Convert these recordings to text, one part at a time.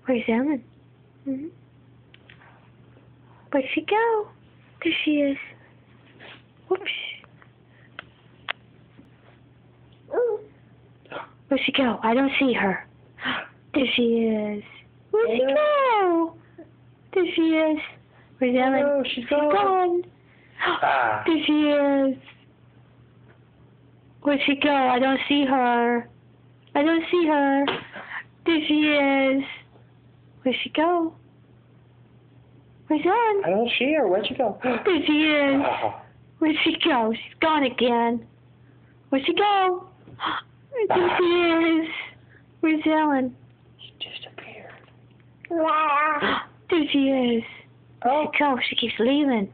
Where's Ellen? Where'd she go? There she is. Whoops. Where'd she go? I don't see her. There she is. Where'd she go? There she is. Where's Ellen? No, she's gone. There she is. Where'd she go? I don't see her. I don't see her. There she is. Where'd she go? Where's Ellen? I don't see her. Where'd she go? There she is. Where'd she go? She's gone again. Where'd she go? There she is. Where's Ellen? She disappeared. There she is. Where'd she go? She keeps leaving.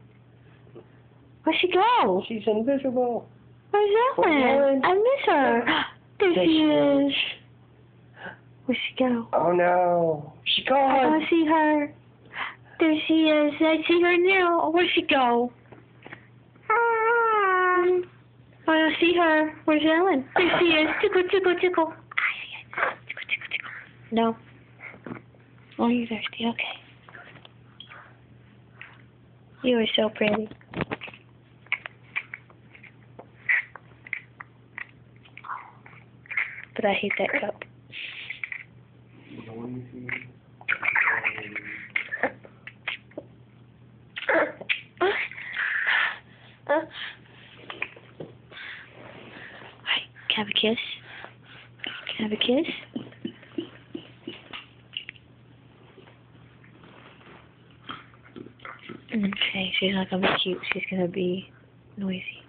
Where'd she go? She's invisible. Where's Ellen? I miss her. There she is. Where'd she go? Oh no. She's I gone. don't see her. There she is. I see her now. Where'd she go? I don't see her. Where's Ellen? There she is. Tickle, tickle, tickle. Tickle, tickle, tickle. No. Oh, you're thirsty. Okay. You are so pretty. But I hate that cup. Hi, can I have a kiss? Can I have a kiss? Okay, she's not gonna be cute. She's gonna be noisy.